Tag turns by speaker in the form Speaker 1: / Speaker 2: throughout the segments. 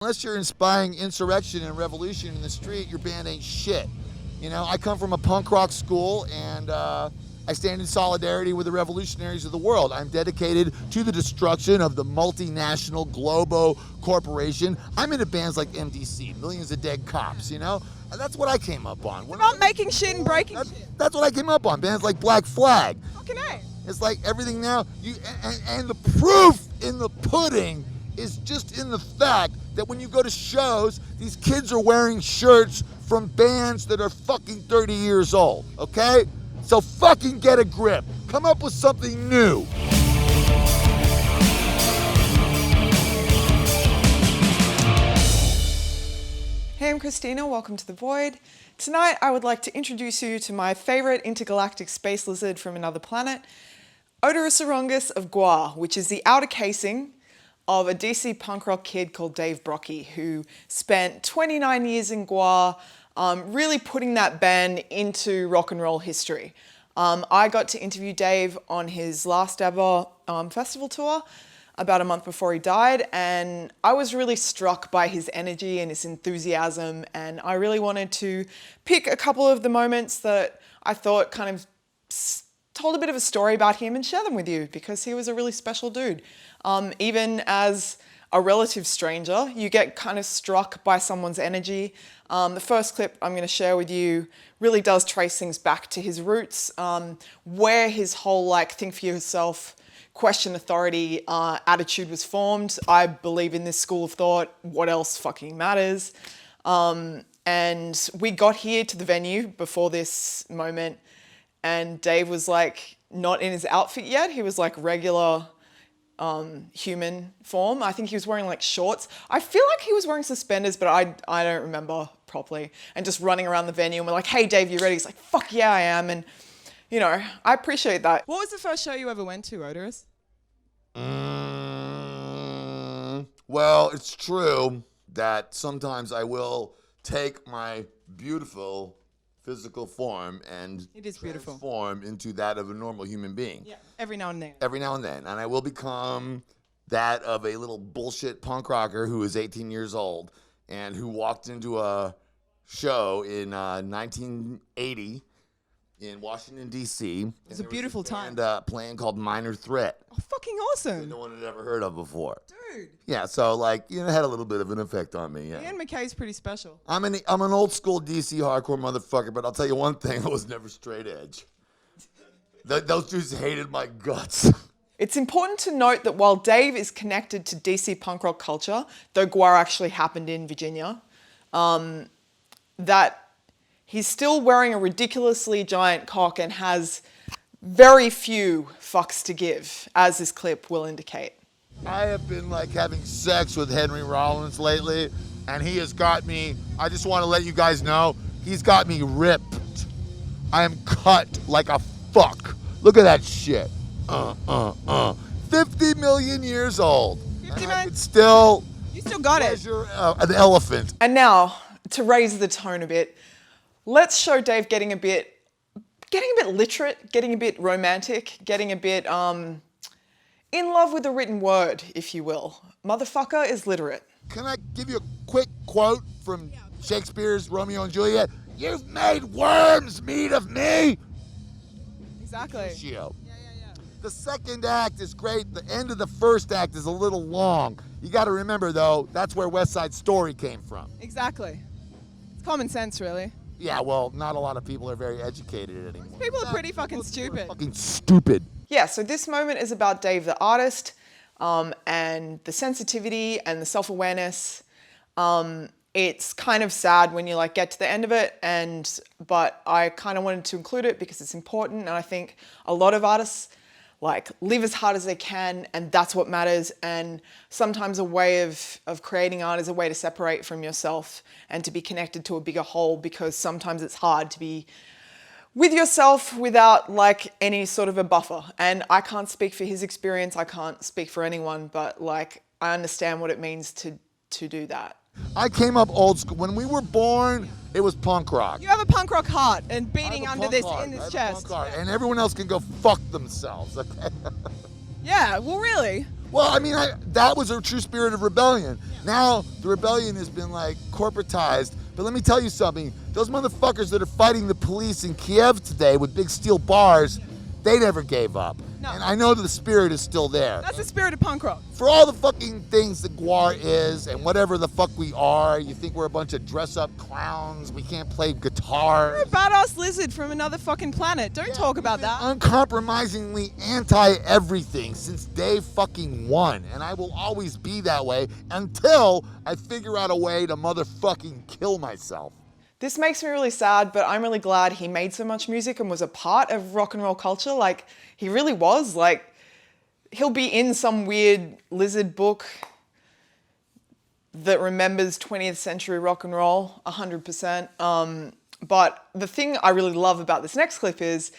Speaker 1: Unless you're inspiring insurrection and revolution in the street, your band ain't shit. You know, I come from a punk rock school, and I stand in solidarity with the revolutionaries of the world. I'm dedicated to the destruction of the multinational Globo Corporation. I'm into bands like MDC, Millions of Dead Cops, you know? And that's what I came up on.
Speaker 2: It's about making shit and breaking shit.
Speaker 1: That's what I came up on, bands like Black Flag.
Speaker 2: Fucking A.
Speaker 1: It's like everything now, and the proof in the pudding is just in the fact that when you go to shows, these kids are wearing shirts from bands that are fucking 30 years old, okay? So fucking get a grip. Come up with something new.
Speaker 2: Hey, I'm Christina, welcome to The Void. Tonight I would like to introduce you to my favorite intergalactic space lizard from another planet, Oderus Urungus of GWAR, which is the outer casing of a DC punk rock kid called Dave Brockie, who spent 29 years in GWAR, really putting that band into rock and roll history. I got to interview Dave on his last ever festival tour about a month before he died, and I was really struck by his energy and his enthusiasm, and I really wanted to pick a couple of the moments that I thought kind of told a bit of a story about him and share them with you, because he was a really special dude. Even as a relative stranger, you get kind of struck by someone's energy. The first clip I'm going to share with you really does trace things back to his roots, where his whole like think for yourself, question authority attitude was formed. I believe in this school of thought, what else fucking matters? And we got here to the venue before this moment, and Dave was like not in his outfit yet. He was like regular human form. I think he was wearing like shorts. I feel like he was wearing suspenders, but I don't remember properly. And just running around the venue, and we're like, hey Dave, you ready? He's like, fuck yeah, I am. And you know, I appreciate that.
Speaker 3: What was the first show you ever went to, Oderus?
Speaker 1: Well, it's true that sometimes I will take my beautiful physical form and transform into that of a normal human being.
Speaker 3: Yeah, every now and then.
Speaker 1: Every now and then. And I will become that of a little bullshit punk rocker who is 18 years old and who walked into a show in 1980 in Washington, D.C.
Speaker 3: It was a beautiful time.
Speaker 1: And playing called Minor Threat.
Speaker 3: Oh, fucking awesome.
Speaker 1: That no one had ever heard of before.
Speaker 3: Dude.
Speaker 1: Yeah, so like, you know, it had a little bit of an effect on me, yeah.
Speaker 3: Ian McKay's pretty special.
Speaker 1: I'm an old school DC hardcore motherfucker, but I'll tell you one thing, I was never straight edge. Those dudes hated my guts.
Speaker 2: It's important to note that while Dave is connected to DC punk rock culture, though GWAR actually happened in Virginia, that he's still wearing a ridiculously giant cock and has very few fucks to give, as this clip will indicate.
Speaker 1: I have been like having sex with Henry Rollins lately, and he has got me, I just want to let you guys know, he's got me ripped. I am cut like a fuck. Look at that shit. 50 million years old.
Speaker 3: 50
Speaker 1: and
Speaker 3: man?
Speaker 1: I could still
Speaker 3: You still got it.
Speaker 1: measure an elephant.
Speaker 2: And now, to raise the tone a bit, let's show Dave getting a bit literate, getting a bit romantic, getting a bit in love with the written word, if you will. Motherfucker is literate.
Speaker 1: Can I give you a quick quote from Shakespeare's Romeo and Juliet? You've made worms meat of me.
Speaker 3: Exactly.
Speaker 1: Ratio. The second act is great. The end of the first act is a little long. You got to remember, though, that's where West Side Story came from.
Speaker 3: Exactly. It's common sense, really.
Speaker 1: Yeah, well, not a lot of people are very educated anymore.
Speaker 3: People are pretty fucking stupid.
Speaker 1: Fucking stupid.
Speaker 2: Yeah, so this moment is about Dave the artist, and the sensitivity and the self-awareness. It's kind of sad when you like get to the end of it, but I kind of wanted to include it because it's important, and I think a lot of artists like live as hard as they can, and that's what matters. And sometimes a way of creating art is a way to separate from yourself and to be connected to a bigger whole, because sometimes it's hard to be with yourself without like any sort of a buffer. And I can't speak for his experience, I can't speak for anyone, but like I understand what it means to do that.
Speaker 1: I came up old school. When we were born, it was punk rock.
Speaker 3: You have a punk rock heart and beating under this in this chest.
Speaker 1: And everyone else can go fuck themselves, okay?
Speaker 3: Yeah, well, really.
Speaker 1: Well, I mean, that was a true spirit of rebellion. Now, the rebellion has been, like, corporatized. But let me tell you something. Those motherfuckers that are fighting the police in Kiev today with big steel bars, they never gave up.
Speaker 3: No.
Speaker 1: And I know the spirit is still there.
Speaker 3: That's the spirit of punk rock.
Speaker 1: For all the fucking things that GWAR is and whatever the fuck we are, you think we're a bunch of dress-up clowns, we can't play guitar.
Speaker 3: You're a badass lizard from another fucking planet. Don't talk about that.
Speaker 1: Uncompromisingly anti-everything since day fucking one. And I will always be that way until I figure out a way to motherfucking kill myself.
Speaker 2: This makes me really sad, but I'm really glad he made so much music and was a part of rock and roll culture. Like, he really was. Like, he'll be in some weird lizard book that remembers 20th century rock and roll, 100%. But the thing I really love about this next clip is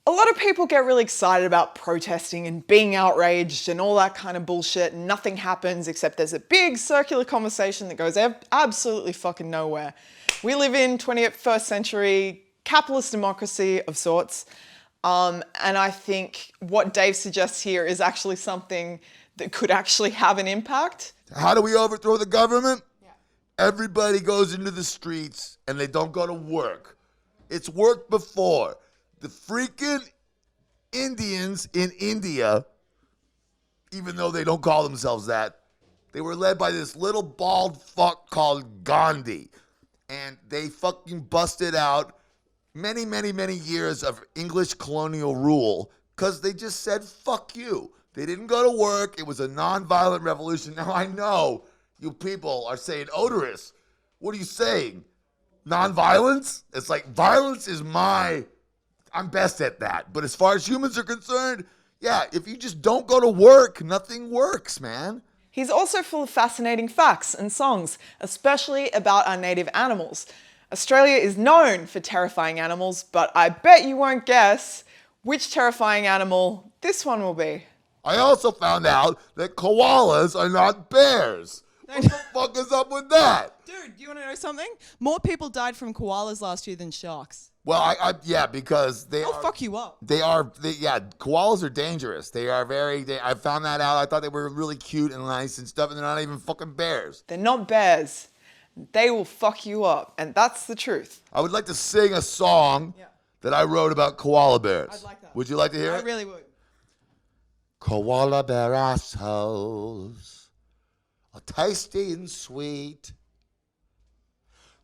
Speaker 2: a lot of people get really excited about protesting and being outraged and all that kind of bullshit, and nothing happens except there's a big circular conversation that goes absolutely fucking nowhere. We live in 21st century capitalist democracy of sorts. And I think what Dave suggests here is actually something that could actually have an impact.
Speaker 1: How do we overthrow the government? Yeah. Everybody goes into the streets and they don't go to work. It's worked before. The freaking Indians in India, even though they don't call themselves that, they were led by this little bald fuck called Gandhi. And they fucking busted out many, many, many years of English colonial rule because they just said, fuck you. They didn't go to work. It was a nonviolent revolution. Now, I know you people are saying, Oderus, what are you saying? Nonviolence? It's like violence is I'm best at that. But as far as humans are concerned, yeah, if you just don't go to work, nothing works, man.
Speaker 2: He's also full of fascinating facts and songs, especially about our native animals. Australia is known for terrifying animals, but I bet you won't guess which terrifying animal this one will be.
Speaker 1: I also found out that koalas are not bears. What the fuck is up with that?
Speaker 3: Dude, do you want to know something? More people died from koalas last year than sharks.
Speaker 1: Well, yeah, because
Speaker 3: They'll fuck you up.
Speaker 1: Koalas are dangerous. They are I found that out. I thought they were really cute and nice and stuff, and they're not even fucking bears.
Speaker 2: They're not bears. They will fuck you up, and that's the truth.
Speaker 1: I would like to sing a song that I wrote about koala bears.
Speaker 3: I'd like that.
Speaker 1: Would you like to hear it?
Speaker 3: I really would.
Speaker 1: Koala bear assholes are tasty and sweet.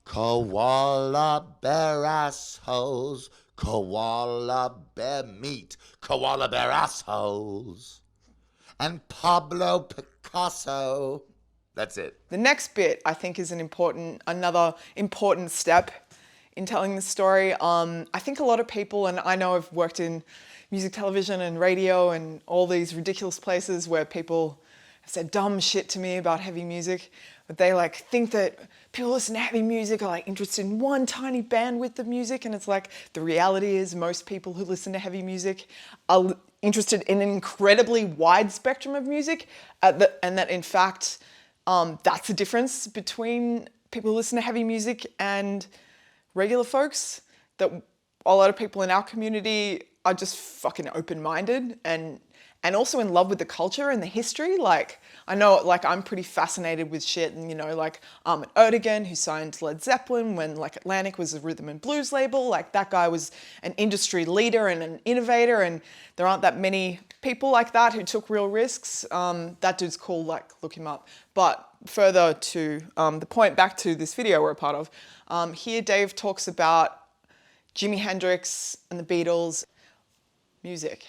Speaker 1: Koala bear assholes, koala bear meat, koala bear assholes, and Pablo Picasso. That's it.
Speaker 2: The next bit, I think, is another important step in telling the story. I think a lot of people, and I know I've worked in music, television, and radio, and all these ridiculous places where people have said dumb shit to me about heavy music, but they think that people listen to heavy music are interested in one tiny bandwidth of music, and it's the reality is most people who listen to heavy music are interested in an incredibly wide spectrum of music, and that in fact that's the difference between people who listen to heavy music and regular folks, that a lot of people in our community are just fucking open-minded and also in love with the culture and the history. I know, I'm pretty fascinated with shit, and Armin Erdogan, who signed Led Zeppelin when Atlantic was a rhythm and blues label. That guy was an industry leader and an innovator, and there aren't that many people like that who took real risks. That dude's cool, look him up. But further to the point, back to this video we're a part of, here Dave talks about Jimi Hendrix and the Beatles, music.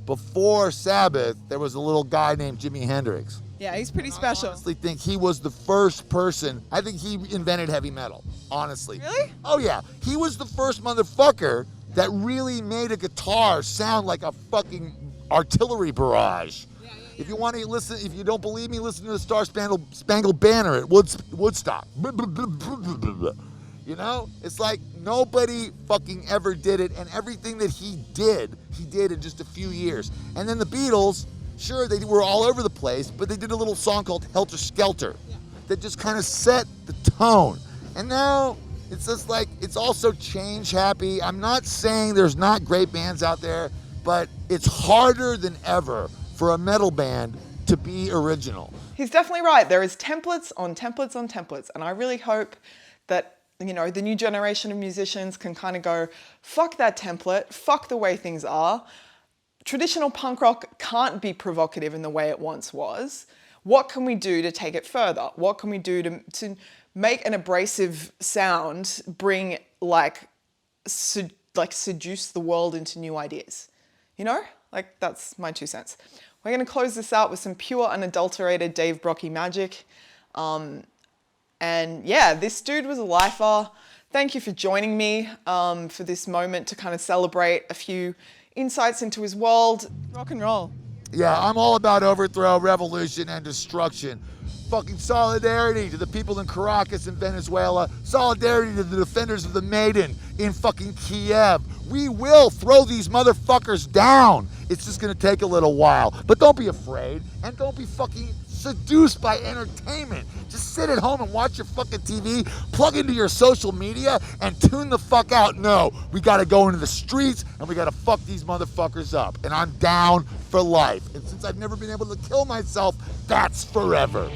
Speaker 1: Before Sabbath, there was a little guy named Jimi Hendrix.
Speaker 3: Yeah, he's pretty special.
Speaker 1: I honestly think he was the first person. I think he invented heavy metal, honestly.
Speaker 3: Really?
Speaker 1: Oh, yeah. He was the first motherfucker that really made a guitar sound like a fucking artillery barrage. Yeah. If you want to listen, if you don't believe me, listen to the Star Spangled Banner at Woodstock. You know, it's nobody fucking ever did it, and everything that he did in just a few years. And then the Beatles, sure, they were all over the place, but they did a little song called Helter Skelter that just kind of set the tone. And now it's just it's also change happy. I'm not saying there's not great bands out there, but it's harder than ever for a metal band to be original.
Speaker 2: He's definitely right. There is templates on templates on templates. And I really hope that, you know, the new generation of musicians can kind of go, fuck that template, fuck the way things are. Traditional punk rock can't be provocative in the way it once was. What can we do to take it further? What can we do to make an abrasive sound bring seduce the world into new ideas? You know, like that's my 2 cents. We're going to close this out with some pure unadulterated Dave Brockie magic. And yeah, this dude was a lifer. Thank you for joining me for this moment to kind of celebrate a few insights into his world.
Speaker 3: Rock and roll.
Speaker 1: Yeah, I'm all about overthrow, revolution, and destruction. Fucking solidarity to the people in Caracas in Venezuela. Solidarity to the defenders of the Maiden in fucking Kiev. We will throw these motherfuckers down. It's just gonna take a little while. But don't be afraid, and don't be fucking seduced by entertainment. Just sit at home and watch your fucking TV, plug into your social media, and tune the fuck out. No, we gotta go into the streets, and we gotta fuck these motherfuckers up. And I'm down for life. And since I've never been able to kill myself, that's forever.